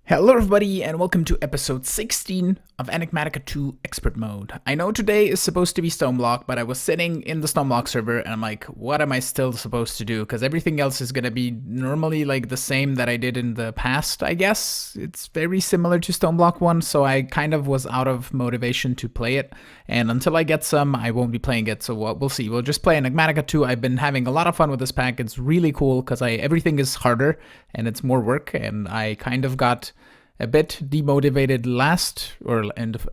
Hello everybody and welcome to episode 16 of Enigmatica 2 Expert Mode. I know today is supposed to be Stoneblock, but I was sitting in the Stoneblock server and I'm like, what am I still supposed to do? Because everything else is going to be normally like the same that I did in the past, I guess. It's very similar to Stoneblock 1, so I kind of was out of motivation to play it. And until I get some, I won't be playing it, so we'll see. We'll just play Enigmatica 2. I've been having a lot of fun with this pack. It's really cool because everything is harder and it's more work, and I kind of got a bit demotivated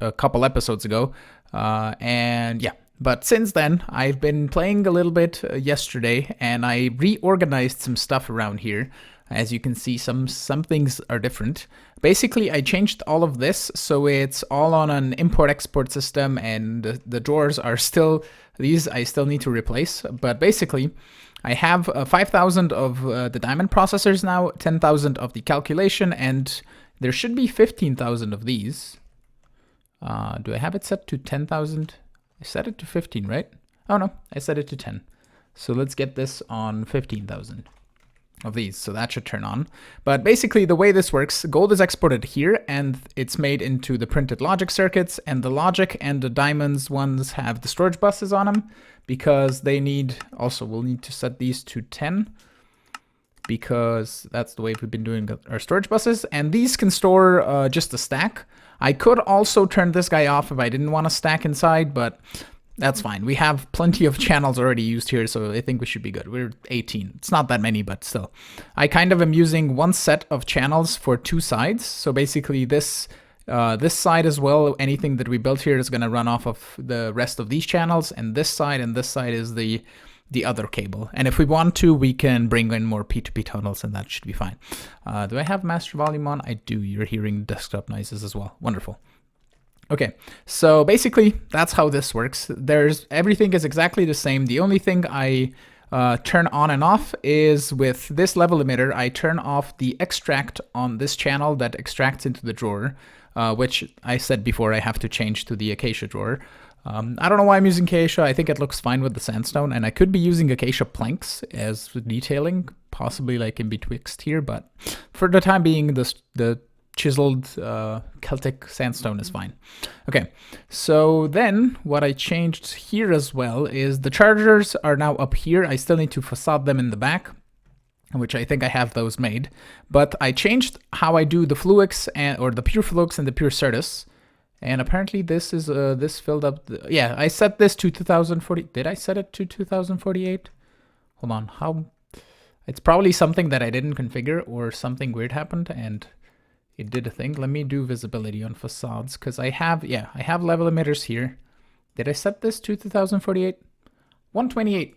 a couple episodes ago, and yeah. But since then, I've been playing a little bit yesterday, and I reorganized some stuff around here. As you can see, some things are different. Basically, I changed all of this, so it's all on an import-export system, and the drawers are still, these I still need to replace. But basically, I have 5,000 of the diamond processors now, 10,000 of the calculation, and there should be 15,000 of these. Do I have it set to 10,000? I set it to 15, right? Oh no, I set it to 10. So let's get this on 15,000 of these. So that should turn on. But basically the way this works, gold is exported here and it's made into the printed logic circuits, and the logic and the diamonds ones have the storage buses on them because they need, also we'll need to set these to 10. Because that's the way we've been doing our storage buses. And these can store just a stack. I could also turn this guy off if I didn't want a stack inside, but that's fine. We have plenty of channels already used here, so I think we should be good. We're 18. It's not that many, but still. I kind of am using one set of channels for two sides. So basically this side as well, anything that we built here is going to run off of the rest of these channels, and this side is the other cable. And if we want to, we can bring in more P2P tunnels, and that should be fine. Do I have master volume on? I do. You're hearing desktop noises as well. Wonderful. Okay, so basically that's how this works. Everything is exactly the same. The only thing I turn on and off is with this level emitter, I turn off the extract on this channel that extracts into the drawer, which I said before I have to change to the acacia drawer. I don't know why I'm using acacia. I think it looks fine with the sandstone, and I could be using acacia planks as detailing, possibly like in betwixt here, but for the time being, the chiseled Celtic sandstone is fine. Okay, so then what I changed here as well is the chargers are now up here. I still need to facade them in the back, which I think I have those made, but I changed how I do the Fluix or the pure Fluix and the pure Certus. And apparently this is this filled up. Yeah, I set this to 2040. Did I set it to 2048? Hold on. How? It's probably something that I didn't configure, or something weird happened and it did a thing. Let me do visibility on facades because I have level emitters here. Did I set this to 2048? 128.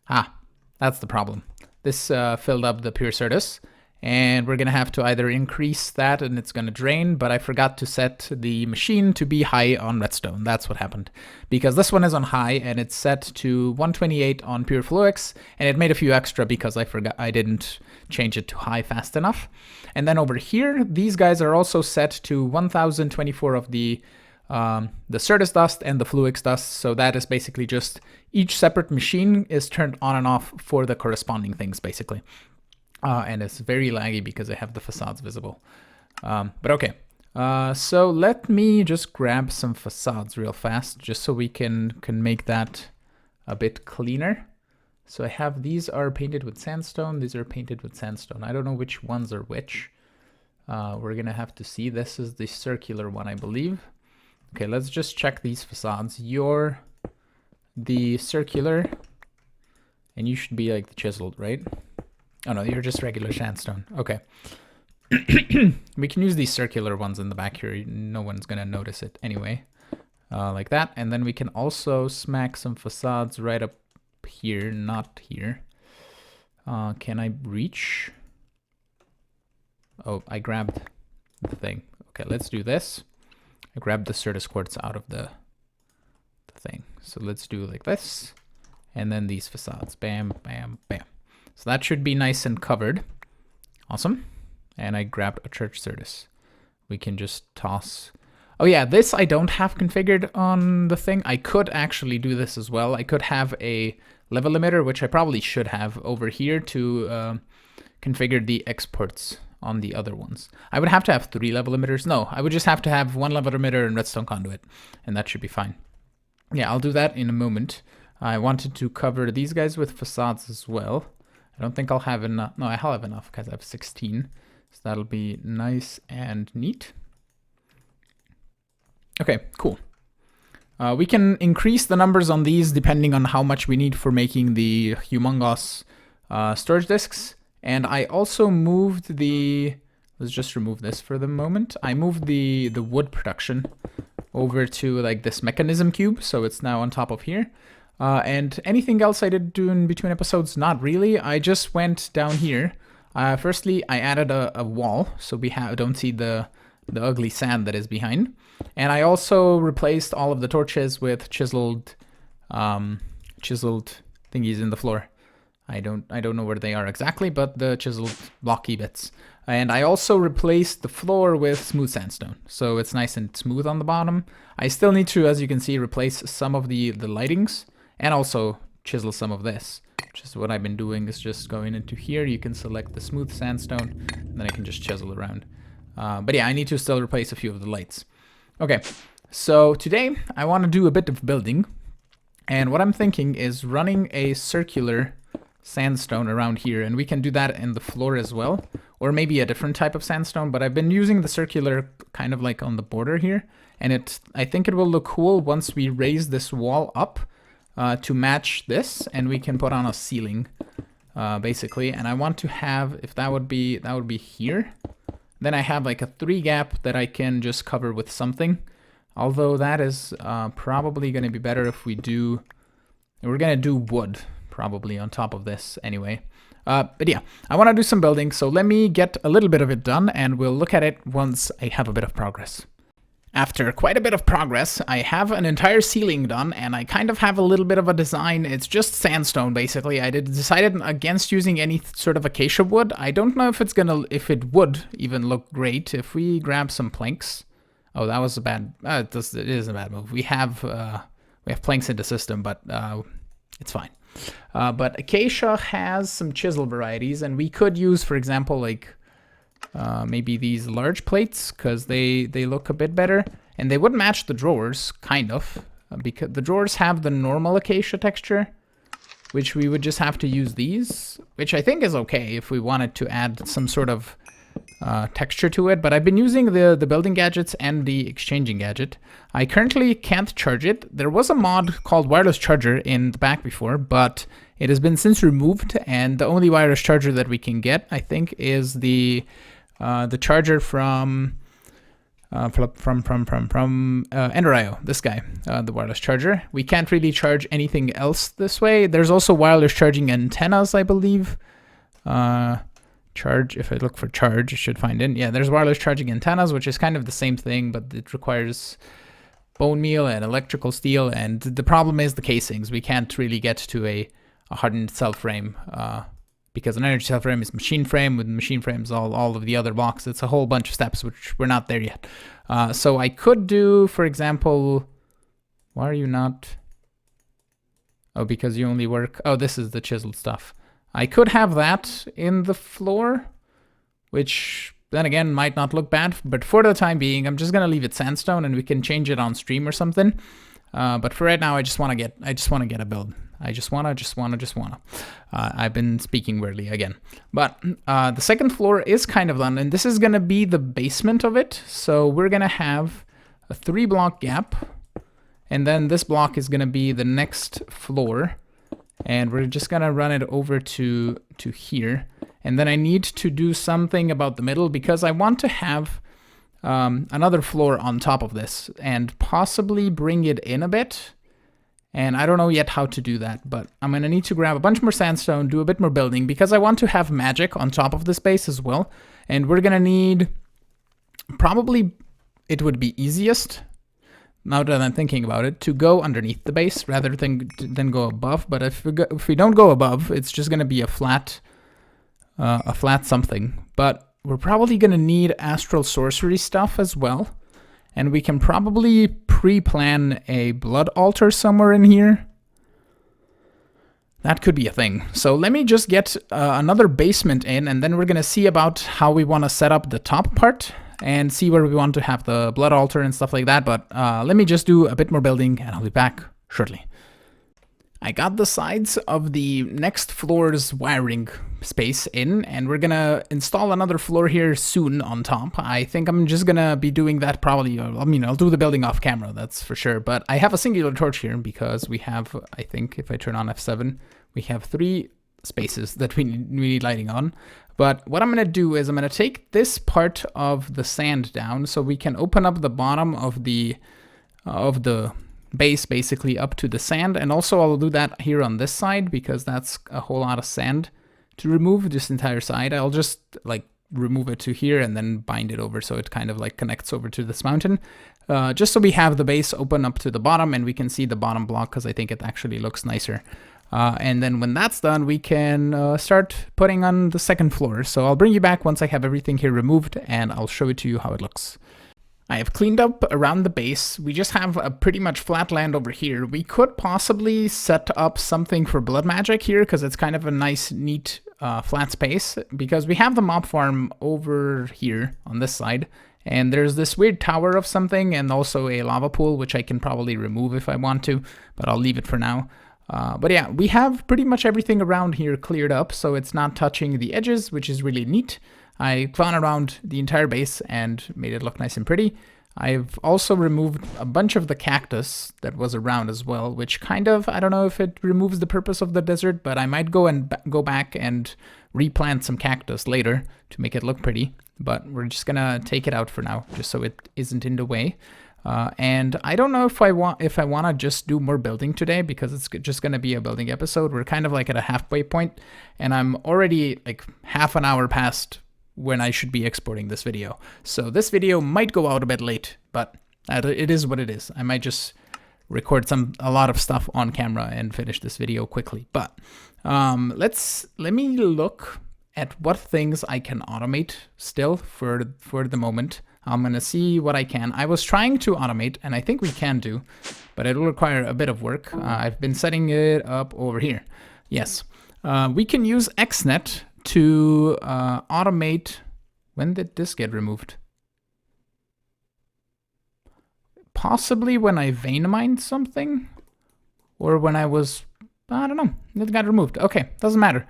Ah, that's the problem. This filled up the pure Certus. And we're going to have to either increase that and it's going to drain, but I forgot to set the machine to be high on redstone. That's what happened. Because this one is on high and it's set to 128 on pure Fluix, and it made a few extra because I didn't change it to high fast enough. And then over here, these guys are also set to 1024 of the Certus dust and the Fluix dust. So that is basically just each separate machine is turned on and off for the corresponding things, basically. And it's very laggy because I have the facades visible. But okay, so let me just grab some facades real fast, just so we can make that a bit cleaner. So I have, these are painted with sandstone, these are painted with sandstone. I don't know which ones are which. We're gonna have to see. This is the circular one, I believe. Okay, let's just check these facades. You're the circular, and you should be like the chiseled, right? Oh no, you're just regular sandstone. Okay. We can use these circular ones in the back here. No one's gonna notice it anyway. Like that. And then we can also smack some facades right up here, not here. Can I reach? Oh, I grabbed the thing. Okay, let's do this. I grabbed the Certus quartz out of the thing. So let's do like this. And then these facades. Bam, bam, bam. So that should be nice and covered. Awesome. And I grabbed a church Certus. We can just toss. Oh yeah, this I don't have configured on the thing. I could actually do this as well. I could have a level emitter, which I probably should have over here to configure the exports on the other ones. I would have to have 3 level emitters. No, I would just have to have 1 level emitter and redstone conduit, and that should be fine. Yeah, I'll do that in a moment. I wanted to cover these guys with facades as well. I don't think I'll have enough. No, I'll have enough because I have 16. So that'll be nice and neat. Okay, cool. We can increase the numbers on these depending on how much we need for making the humongous storage disks. And I also moved the, let's just remove this for the moment. I moved the wood production over to like this mechanism cube. So it's now on top of here. And anything else I did do in between episodes? Not really. I just went down here. Firstly, I added a wall so we don't see the ugly sand that is behind. And I also replaced all of the torches with chiseled thingies in the floor. I don't know where they are exactly, but the chiseled blocky bits. And I also replaced the floor with smooth sandstone, so it's nice and smooth on the bottom. I still need to, as you can see, replace some of the lightings and also chisel some of this, which is what I've been doing, is just going into here. You can select the smooth sandstone, and then I can just chisel around. But yeah, I need to still replace a few of the lights. Okay, so today I want to do a bit of building, and what I'm thinking is running a circular sandstone around here, and we can do that in the floor as well, or maybe a different type of sandstone, but I've been using the circular kind of like on the border here, and I think it will look cool once we raise this wall up to match this, and we can put on a ceiling basically. And I want to have, if that would be here, then I have like a 3 gap that I can just cover with something, although that is probably going to be better if we're going to do wood probably on top of this anyway. But yeah, I want to do some building, so let me get a little bit of it done and we'll look at it once I have a bit of progress. After quite a bit of progress, I have an entire ceiling done, and I kind of have a little bit of a design. It's just sandstone, basically. I decided against using any sort of acacia wood. I don't know if it would even look great if we grab some planks. Oh, that was a bad, it is a bad move. We have planks in the system, but it's fine. But acacia has some chisel varieties, and we could use, for example, like maybe these large plates, because they look a bit better, and they would match the drawers, kind of, because the drawers have the normal acacia texture, which we would just have to use these, which I think is okay if we wanted to add some sort of texture to it. But I've been using the building gadgets and the exchanging gadget. I currently can't charge it. There was a mod called wireless charger in the back before, but it has been since removed, and the only wireless charger that we can get, I think, is the charger from Ender.io, this guy, the wireless charger. We can't really charge anything else this way. There's also wireless charging antennas, I believe. Charge, if I look for charge, I should find it. Yeah, there's wireless charging antennas, which is kind of the same thing, but it requires bone meal and electrical steel, and the problem is the casings. We can't really get to a hardened cell frame, because an energy cell frame is machine frame. With machine frames, all of the other blocks, it's a whole bunch of steps, which we're not there yet. So I could do, for example, why are you not? Oh, because you only work, oh, this is the chiseled stuff. I could have that in the floor, which then again might not look bad, but for the time being, I'm just gonna leave it sandstone, and we can change it on stream or something. But for right now, I just want to get a build. I just wanna. I've been speaking weirdly again. But the second floor is kind of done, and this is gonna be the basement of it. So we're gonna have a 3-block gap, and then this block is gonna be the next floor, and we're just gonna run it over to here. And then I need to do something about the middle, because I want to have another floor on top of this and possibly bring it in a bit. And I don't know yet how to do that, but I'm gonna need to grab a bunch more sandstone, do a bit more building, because I want to have magic on top of this base as well. And we're gonna need, probably it would be easiest, now that I'm thinking about it, to go underneath the base rather than go above. But if we don't go above, it's just gonna be a flat something. But we're probably gonna need astral sorcery stuff as well. And we can probably pre-plan a blood altar somewhere in here. That could be a thing. So let me just get another basement in, and then we're gonna see about how we wanna set up the top part and see where we want to have the blood altar and stuff like that. But let me just do a bit more building and I'll be back shortly. I got the sides of the next floor's wiring space in, and we're gonna install another floor here soon on top. I think I'm just gonna be doing that probably, I mean, I'll do the building off camera, that's for sure. But I have a singular torch here because we have, I think if I turn on F7, we have 3 spaces that we need lighting on. But what I'm gonna do is I'm gonna take this part of the sand down so we can open up the bottom of the base basically up to the sand, and also I'll do that here on this side because that's a whole lot of sand to remove this entire side. I'll just like remove it to here and then bind it over so it kind of like connects over to this mountain, just so we have the base open up to the bottom and we can see the bottom block because I think it actually looks nicer. And then when that's done, we can start putting on the second floor. So I'll bring you back once I have everything here removed and I'll show it to you how it looks. I have cleaned up around the base. We just have a pretty much flat land over here. We could possibly set up something for blood magic here because it's kind of a nice, neat, flat space, because we have the mob farm over here on this side. And there's this weird tower of something and also a lava pool, which I can probably remove if I want to, but I'll leave it for now. But yeah, we have pretty much everything around here cleared up, so it's not touching the edges, which is really neat. I gone around the entire base and made it look nice and pretty. I've also removed a bunch of the cactus that was around as well, which kind of, I don't know if it removes the purpose of the desert, but I might go back and replant some cactus later to make it look pretty. But we're just gonna take it out for now, just so it isn't in the way. And I don't know if I want to just do more building today, because it's just going to be a building episode. We're kind of like at a halfway point, and I'm already like half an hour past when I should be exporting this video. So this video might go out a bit late, but it is what it is. I might just record a lot of stuff on camera and finish this video quickly. But let me look at what things I can automate still for the moment. I'm gonna see what I can. I was trying to automate, and I think we can do, but it will require a bit of work. I've been setting it up over here. Yes, we can use XNet to automate. When did this get removed? Possibly when I vein mined something, or when I was, I don't know, it got removed. Okay, doesn't matter.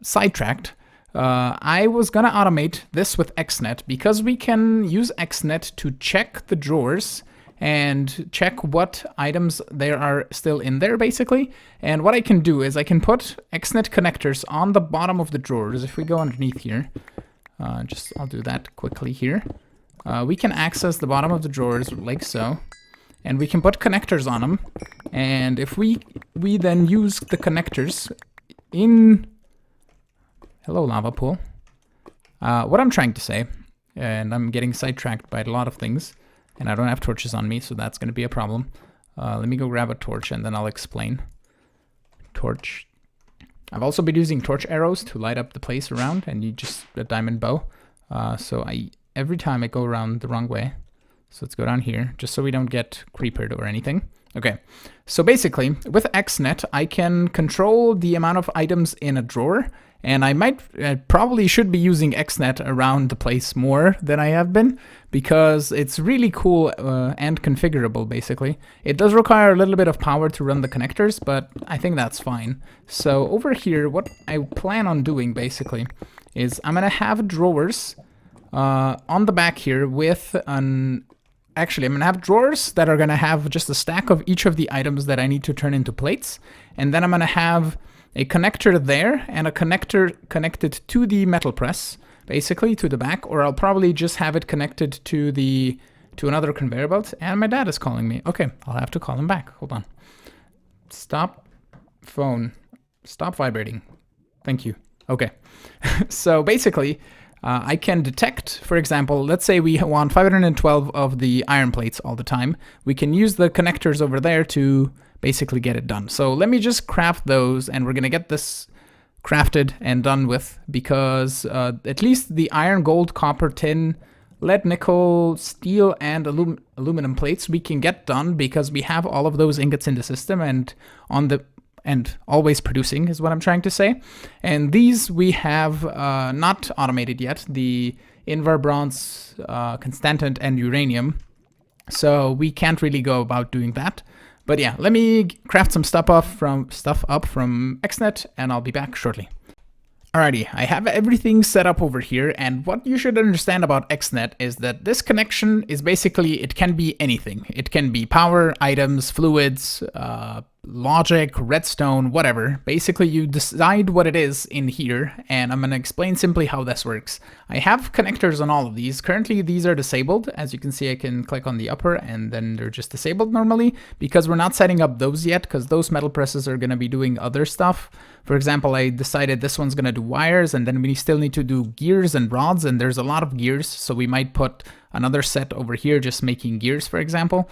Sidetracked. I was gonna automate this with XNet because we can use XNet to check the drawers and check what items there are still in there, basically. And what I can do is I can put XNet connectors on the bottom of the drawers. If we go underneath here, I'll do that quickly here. We can access the bottom of the drawers like so, and we can put connectors on them. And if we then use the connectors in... Hello, lava pool. What I'm trying to say, and I'm getting sidetracked by a lot of things, and I don't have torches on me, so that's going to be a problem. Let me go grab a torch, and then I'll explain. Torch. I've also been using torch arrows to light up the place around, and you just a diamond bow. So every time I go around the wrong way. So let's go down here, just so we don't get creepered or anything. Okay, so basically, with XNet, I can control the amount of items in a drawer, and I probably should be using XNet around the place more than I have been, because it's really cool and configurable, basically. It does require a little bit of power to run the connectors, but I think that's fine. So over here, what I plan on doing, basically, is I'm going to have drawers on the back here with an... Actually, I'm going to have drawers that are going to have just a stack of each of the items that I need to turn into plates. And then I'm going to have a connector there and a connector connected to the metal press, basically to the back, or I'll probably just have it connected to another conveyor belt. And my dad is calling me. Okay, I'll have to call him back. Hold on. Stop phone. Stop vibrating. Thank you. Okay. So basically... I can detect, for example, let's say we want 512 of the iron plates all the time. We can use the connectors over there to basically get it done. So let me just craft those, and we're going to get this crafted and done with, because at least the iron, gold, copper, tin, lead, nickel, steel, and aluminum plates we can get done because we have all of those ingots in the system, and on the and always producing is what I'm trying to say. And these we have not automated yet, the Invar, Bronze, Constantant, and Uranium. So we can't really go about doing that. But yeah, let me craft some stuff up from XNet, and I'll be back shortly. Alrighty, I have everything set up over here, and what you should understand about XNet is that this connection is basically, it can be anything. It can be power, items, fluids, logic, redstone, whatever. Basically, you decide what it is in here, and I'm going to explain simply how this works. I have connectors on all of these. Currently, these are disabled. As you can see, I can click on the upper, and then they're just disabled normally, because we're not setting up those yet, because those metal presses are going to be doing other stuff. For example, I decided this one's going to do wires, and then we still need to do gears and rods, and there's a lot of gears, so we might put another set over here just making gears, for example.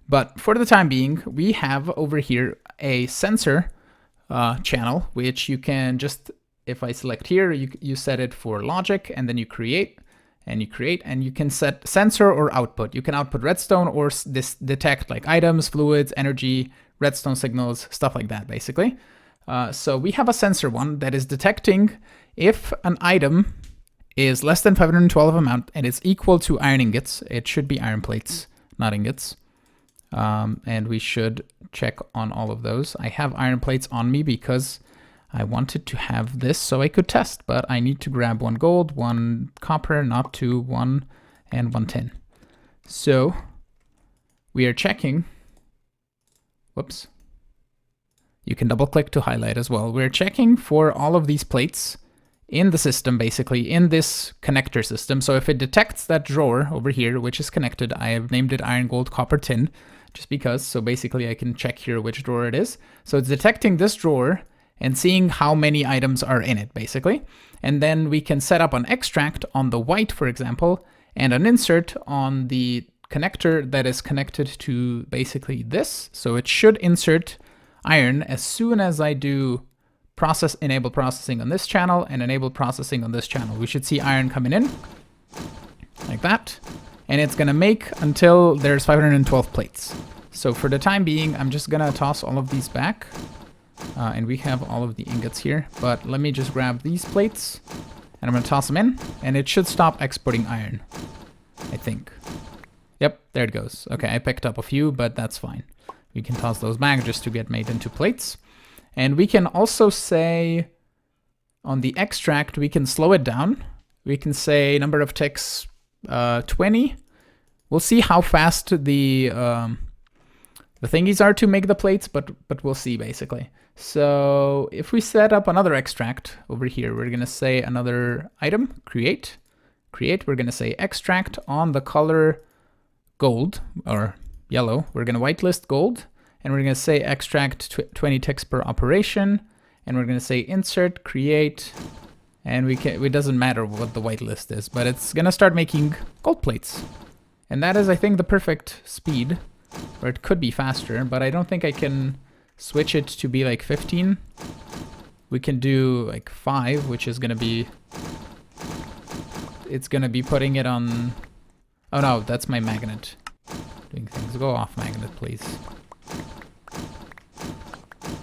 But for the time being, we have over here a sensor channel, which you can just, if I select here, you set it for logic, and then you create, and you can set sensor or output. You can output redstone or detect like items, fluids, energy, redstone signals, stuff like that, basically. So we have a sensor one that is detecting if an item is less than 512 amount and it's equal to iron ingots. It should be iron plates, not ingots. And we should check on all of those. I have iron plates on me because I wanted to have this so I could test, but I need to grab 1 gold, 1 copper, not 2, 1, and 1 tin. So we are checking. Whoops. You can double click to highlight as well. We're checking for all of these plates in the system, basically in this connector system. So if it detects that drawer over here, which is connected, I have named it iron, gold, copper, tin, just because. So basically I can check here which drawer it is. So it's detecting this drawer and seeing how many items are in it, basically. And then we can set up an extract on the white, for example, and an insert on the connector that is connected to basically this. So it should insert iron as soon as I do enable processing on this channel and enable processing on this channel. We should see iron coming in like that, and it's gonna make until there's 512 plates. So for the time being, I'm just gonna toss all of these back, and we have all of the ingots here, but let me just grab these plates and I'm gonna toss them in, and it should stop exporting iron, I think. Yep, there it goes. Okay, I picked up a few, but that's fine. We can toss those back just to get made into plates. And we can also say on the extract, we can slow it down. We can say number of ticks 20. We'll see how fast the thingies are to make the plates, but we'll see basically. So if we set up another extract over here, we're gonna say another item, create. We're gonna say extract on the color gold or yellow. We're gonna whitelist gold. And we're going to say extract 20 ticks per operation, and we're going to say insert, create, and it doesn't matter what the whitelist is, but it's going to start making gold plates. And that is, I think, the perfect speed, or it could be faster, but I don't think I can switch it to be like 15. We can do like 5, which is going to be, it's going to be putting it on, oh no, that's my magnet. Doing things, go off magnet, please.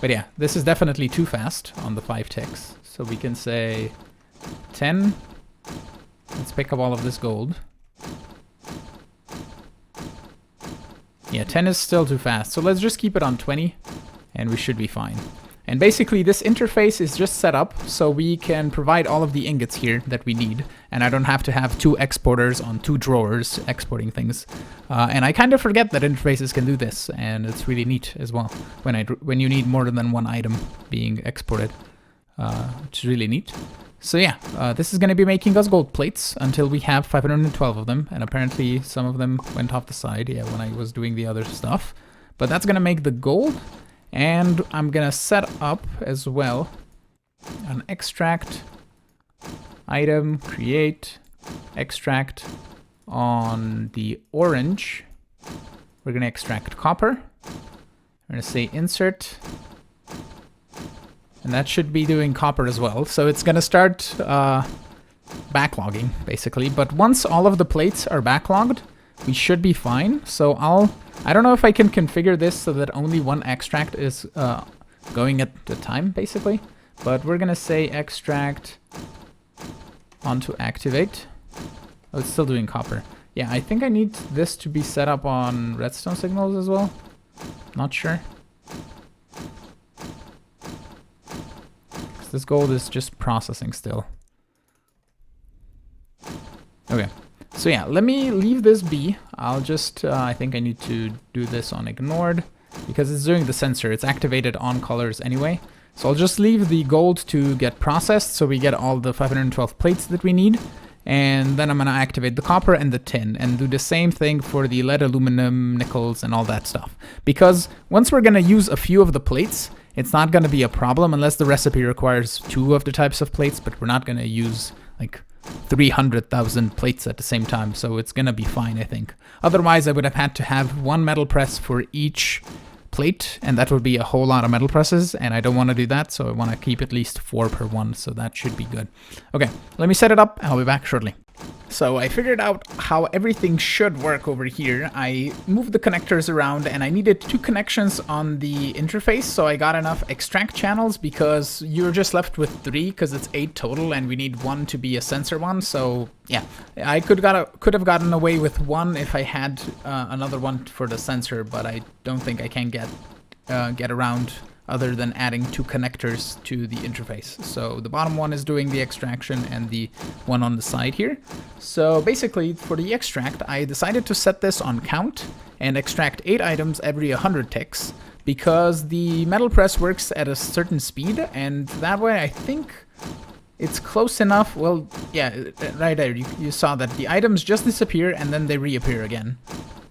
But yeah, this is definitely too fast on the 5 ticks. So we can say 10. Let's pick up all of this gold. Yeah, 10 is still too fast. So let's just keep it on 20 and we should be fine. And basically this interface is just set up so we can provide all of the ingots here that we need. And I don't have to have 2 exporters on 2 drawers exporting things. And I kind of forget that interfaces can do this, and it's really neat as well when you need more than 1 item being exported, which is really neat. So yeah, this is going to be making us gold plates until we have 512 of them, and apparently some of them went off the side, yeah, when I was doing the other stuff. But that's going to make the gold, and I'm going to set up as well an extract item, create, extract on the orange. We're going to extract copper. We're going to say insert. And that should be doing copper as well. So it's going to start backlogging, basically. But once all of the plates are backlogged, we should be fine. So I don't know if I can configure this so that only 1 extract is going at the time, basically. But we're gonna say extract onto activate. Oh, it's still doing copper. Yeah, I think I need this to be set up on redstone signals as well. Not sure. This gold is just processing still. Okay, so yeah, let me leave this be. I'll just, I think I need to do this on ignored because it's doing the sensor. It's activated on colors anyway. So I'll just leave the gold to get processed so we get all the 512 plates that we need. And then I'm gonna activate the copper and the tin and do the same thing for the lead, aluminum, nickels, and all that stuff. Because once we're gonna use a few of the plates, it's not gonna be a problem unless the recipe requires 2 of the types of plates, but we're not gonna use like 300,000 plates at the same time, so it's gonna be fine, I think. Otherwise, I would have had to have 1 metal press for each plate, and that would be a whole lot of metal presses, and I don't want to do that, so I want to keep at least 4 per one, so that should be good. Okay, let me set it up, and I'll be back shortly. So I figured out how everything should work over here. I moved the connectors around and I needed 2 connections on the interface, so I got enough extract channels because you're just left with 3 because it's 8 total and we need 1 to be a sensor one. So yeah, I could have gotten away with 1 if I had another one for the sensor, but I don't think I can get around other than adding 2 connectors to the interface. So the bottom one is doing the extraction and the one on the side here. So basically for the extract, I decided to set this on count and extract 8 items every 100 ticks because the metal press works at a certain speed, and that way I think it's close enough. Well, yeah, right there, you saw that the items just disappear and then they reappear again.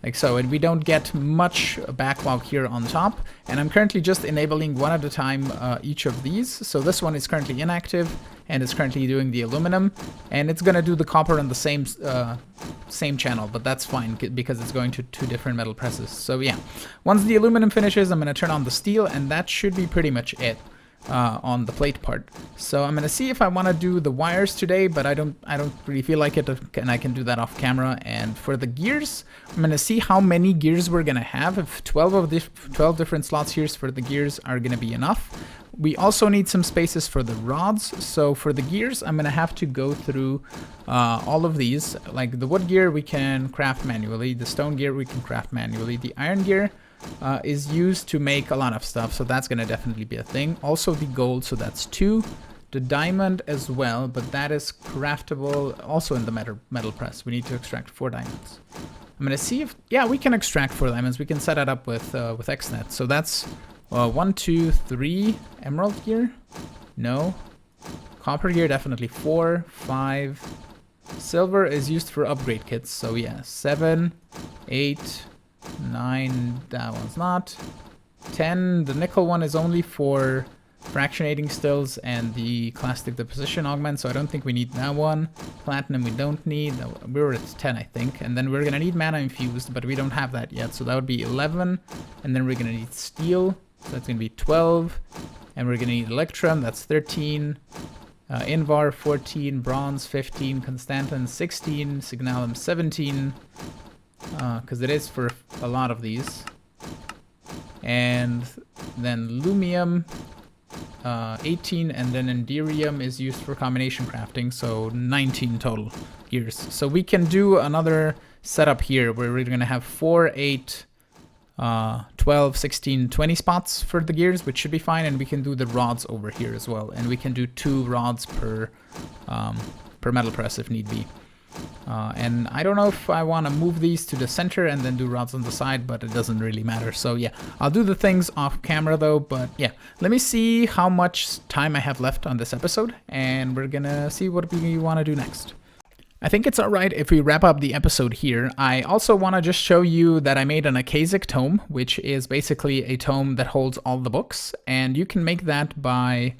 Like so, and we don't get much backlog here on top. And I'm currently just enabling one at a time each of these. So this one is currently inactive and it's currently doing the aluminum, and it's gonna do the copper on the same channel, but that's fine because it's going to 2 different metal presses. So yeah, once the aluminum finishes, I'm gonna turn on the steel, and that should be pretty much it on the plate part. So I'm gonna see if I want to do the wires today, but I don't really feel like it, and I can do that off camera. And for the gears, I'm gonna see how many gears we're gonna have. If 12 different slots here for the gears are gonna be enough. We also need some spaces for the rods. So for the gears, I'm gonna have to go through all of these. Like the wood gear we can craft manually, the stone gear we can craft manually, the iron gear is used to make a lot of stuff, so that's gonna definitely be a thing. Also the gold, so that's 2. The diamond as well, but that is craftable also in the metal press. We need to extract 4 diamonds. I'm gonna see if, yeah, we can extract 4 diamonds. We can set it up with XNet. So that's 1, 2, 3 emerald gear. No. Copper gear, definitely 4, 5. Silver is used for upgrade kits, so yeah, 7, 8, 9, that one's not. 10, the nickel one is only for fractionating stills and the clastic deposition augment, so I don't think we need that one. Platinum we don't need. We're at 10, I think. And then we're gonna need mana infused, but we don't have that yet, so that would be 11. And then we're gonna need steel, so that's gonna be 12. And we're gonna need electrum, that's 13. Invar 14, bronze 15, constantan 16, signalum 17. Because it is for a lot of these. And then lumium 18, and then enderium is used for combination crafting, so 19 total gears. So we can do another setup here where we're going to have 4, 8, 12, 16, 20 spots for the gears, which should be fine, and we can do the rods over here as well, and we can do 2 rods per metal press if need be. And I don't know if I want to move these to the center and then do rods on the side, but it doesn't really matter. So yeah, I'll do the things off camera though, but yeah, let me see how much time I have left on this episode, and we're gonna see what we want to do next. I think it's alright if we wrap up the episode here. I also want to just show you that I made an Akasic tome, which is basically a tome that holds all the books, and you can make that by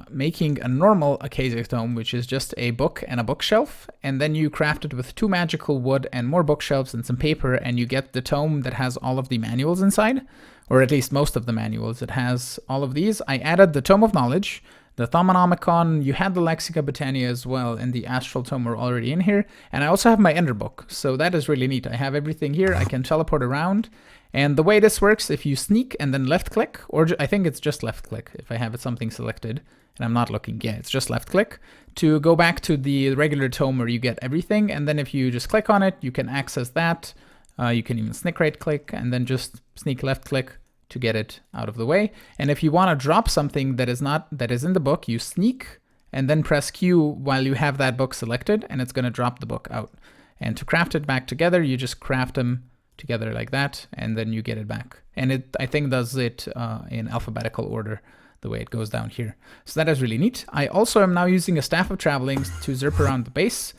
making a normal Akasic tome, which is just a book and a bookshelf, and then you craft it with 2 magical wood and more bookshelves and some paper, and you get the tome that has all of the manuals inside, or at least most of the manuals. It has all of these. I added the Tome of Knowledge, the Thaumonomicon, you had the Lexica Botania as well, and the Astral Tome are already in here. And I also have my Ender book, so that is really neat. I have everything here. I can teleport around. And the way this works, if you sneak and then left click, or I think it's just left click if I have something selected and I'm not looking, yeah, it's just left click to go back to the regular tome where you get everything. And then if you just click on it, you can access that. You can even sneak right click and then just sneak left click to get it out of the way. And if you want to drop something that is in the book, you sneak and then press Q while you have that book selected, and it's going to drop the book out. And to craft it back together, you just craft them together like that, and then you get it back. And it, I think, does it in alphabetical order, the way it goes down here. So that is really neat. I also am now using a Staff of Traveling to zip around the base.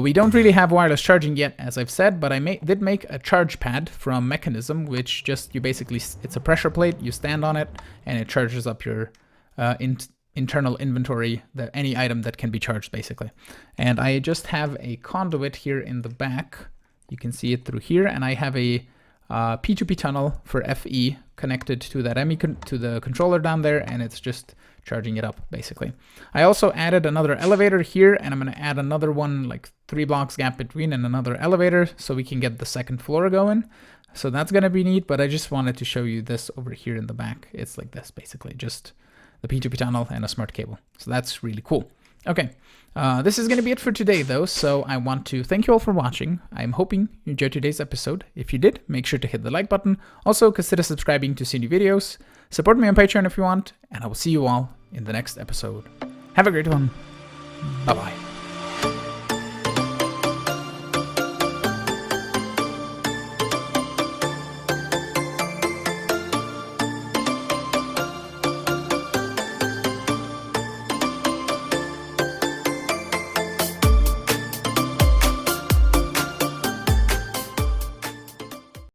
We don't really have wireless charging yet, as I've said, but I did make a charge pad from Mechanism, which just, it's a pressure plate, you stand on it, and it charges up your internal inventory, any item that can be charged, basically. And I just have a conduit here in the back. You can see it through here, and I have a P2P tunnel for FE connected to that to the controller down there, and it's just charging it up, basically. I also added another elevator here, and I'm going to add another one, like 3 blocks gap between, and another elevator, so we can get the second floor going. So that's going to be neat, but I just wanted to show you this over here in the back. It's like this, basically, just the P2P tunnel and a smart cable. So that's really cool. Okay, this is going to be it for today, though, so I want to thank you all for watching. I'm hoping you enjoyed today's episode. If you did, make sure to hit the like button. Also, consider subscribing to see new videos. Support me on Patreon if you want, and I will see you all in the next episode. Have a great one. Bye-bye.